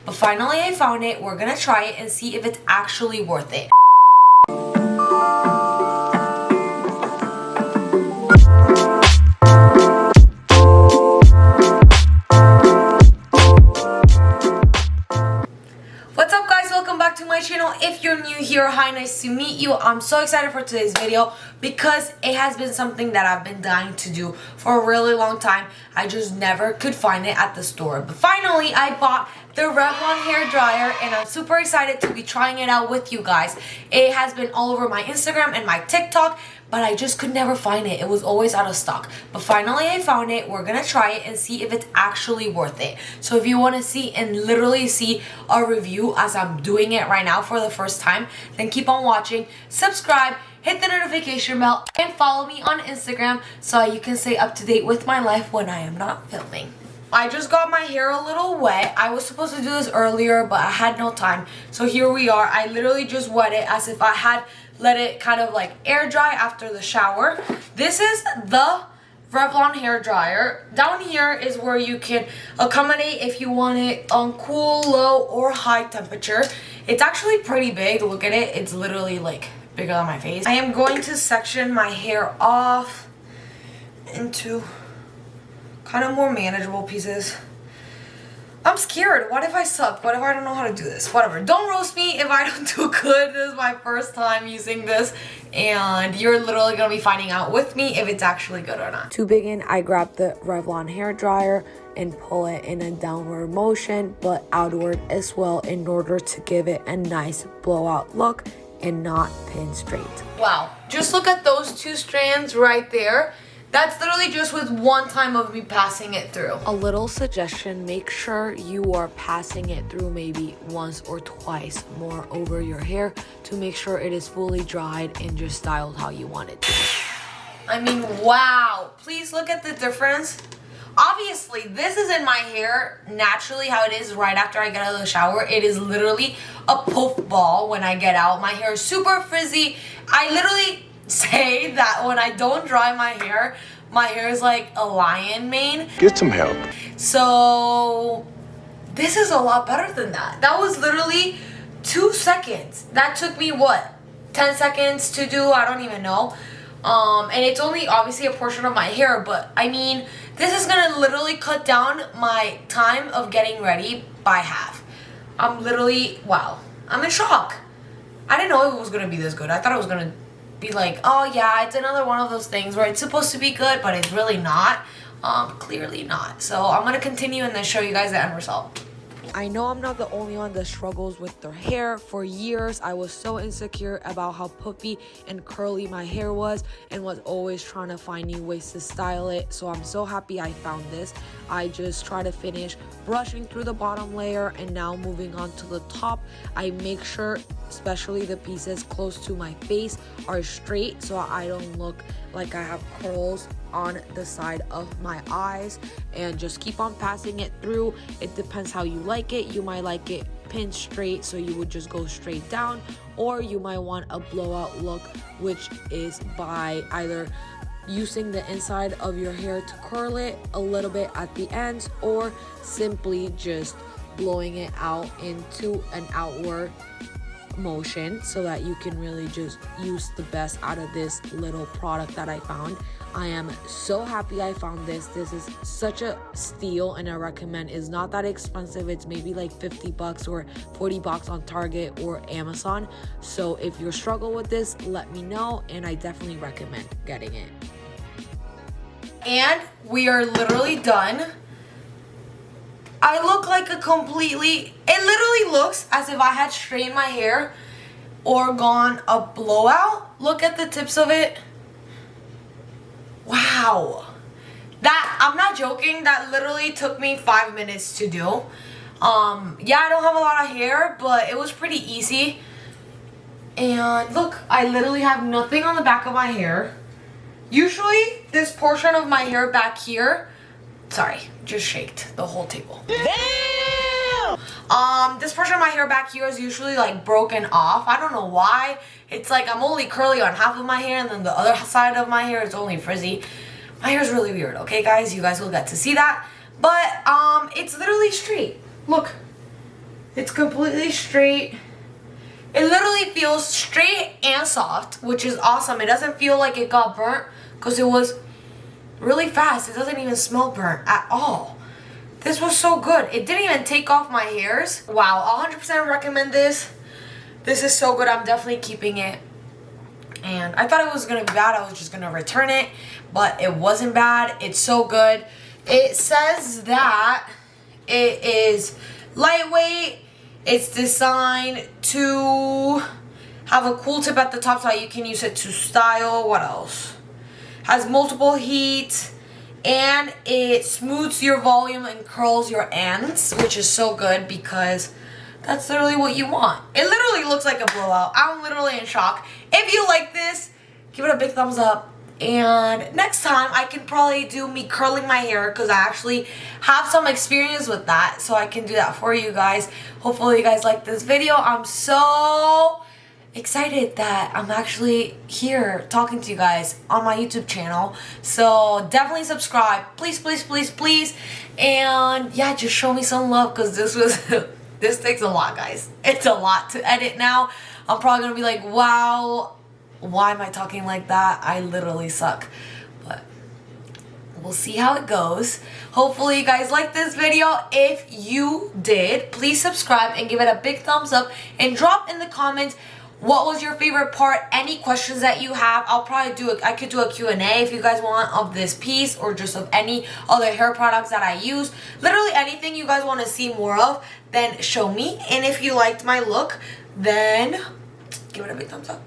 But finally I found it. We're gonna try it and see if it's actually worth it. What's up guys, welcome back to my channel. If you're new here, hi, nice to meet you. I'm so excited for today's video because it has been something that I've been dying to do for a really long time. I just never could find it at the store, but finally I bought the Revlon hair dryer and I'm super excited to be trying it out with you guys. It has been all over my Instagram and my TikTok, but I just could never find it. It was always out of stock. But finally I found it. We're gonna try it and see if it's actually worth it. So if you wanna see and literally see a review as I'm doing it right now for the first time, then keep on watching, subscribe, hit the notification bell, and follow me on Instagram so you can stay up to date with my life when I am not filming. I just got my hair a little wet. I was supposed to do this earlier, but I had no time. So here we are. I literally just wet it as if I had let it kind of like air dry after the shower. This is the Revlon hair dryer. Down here is where you can accommodate if you want it on cool, low, or high temperature. It's actually pretty big. Look at it. It's literally like bigger than my face. I am going to section my hair off into kind of more manageable pieces. I'm scared. What if I suck? What if I don't know how to do this? Whatever. Don't roast me if I don't do good. This is my first time using this and you're literally going to be finding out with me if it's actually good or not. To begin, I grab the Revlon hair dryer and pull it in a downward motion but outward as well in order to give it a nice blowout look and not pin straight. Wow. Just look at those two strands right there. That's literally just with one time of me passing it through. A little suggestion, make sure you are passing it through maybe once or twice more over your hair to make sure it is fully dried and just styled how you want it to be. I mean, wow. Please look at the difference. Obviously, this is in my hair naturally how it is right after I get out of the shower. It is literally a poof ball when I get out. My hair is super frizzy. I literally say that when I don't dry my hair is like a lion mane. Get some help. So this is a lot better than that. That was literally 2 seconds. That took me what, 10 seconds to do? I don't even know. And it's only obviously a portion of my hair, but I mean, this is gonna literally cut down my time of getting ready by half. I'm literally, wow, I'm in shock. I didn't know it was gonna be this good. I thought it was gonna be like, oh yeah, it's another one of those things where it's supposed to be good, but it's really not. Clearly not. So I'm gonna continue and then show you guys the end result. I know I'm not the only one that struggles with their hair. For years, I was so insecure about how puffy and curly my hair was and was always trying to find new ways to style it. So I'm so happy I found this. I just try to finish brushing through the bottom layer and now moving on to the top. I make sure, especially the pieces close to my face, are straight so I don't look like I have curls on the side of my eyes, and just keep on passing it through. It depends how you like it. You might like it pinned straight, so you would just go straight down, or you might want a blowout look, which is by either using the inside of your hair to curl it a little bit at the ends, or simply just blowing it out into an outward motion so that you can really just use the best out of this little product that I found. I am so happy I found this. This is such a steal and I recommend. It's not that expensive. It's maybe like 50 bucks or 40 bucks on Target or Amazon. So if you're struggling with this, let me know and I definitely recommend getting it. And we are literally done. I look like a completely, it literally looks as if I had straightened my hair or gone a blowout. Look at the tips of it. Wow. That, I'm not joking, that literally took me 5 minutes to do. Yeah, I don't have a lot of hair, but it was pretty easy. And look, I literally have nothing on the back of my hair. Usually, this portion of my hair back here, sorry, just shaked the whole table. Damn! This portion of my hair back here is usually like broken off. I don't know why. It's like I'm only curly on half of my hair and then the other side of my hair is only frizzy. My hair is really weird, okay guys? You guys will get to see that. But it's literally straight. Look. It's completely straight. It literally feels straight and soft, which is awesome. It doesn't feel like it got burnt because it was really fast. It doesn't even smell burnt at all. This was so good. It didn't even take off my hairs. Wow, 100% recommend this. This is so good. I'm definitely keeping it. And I thought it was going to be bad. I was just going to return it. But it wasn't bad. It's so good. It says that it is lightweight. It's designed to have a cool tip at the top so that you can use it to style. What else? Has multiple heat. And it smooths your volume and curls your ends, which is so good because that's literally what you want. It literally looks like a blowout. I'm literally in shock. If you like this, give it a big thumbs up. And next time, I can probably do me curling my hair because I actually have some experience with that. So I can do that for you guys. Hopefully you guys like this video. I'm so excited that I'm actually here talking to you guys on my YouTube channel. So definitely subscribe. Please, please, please, please. And yeah, just show me some love because this was... This takes a lot, guys. It's a lot to edit now. I'm probably going to be like, wow, why am I talking like that? I literally suck. But we'll see how it goes. Hopefully you guys like this video. If you did, please subscribe and give it a big thumbs up. And drop in the comments what was your favorite part, any questions that you have. I'll probably do I could do a Q&A if you guys want of this piece or just of any other hair products that I use. Literally anything you guys want to see more of, then show me. And if you liked my look, then give it a big thumbs up.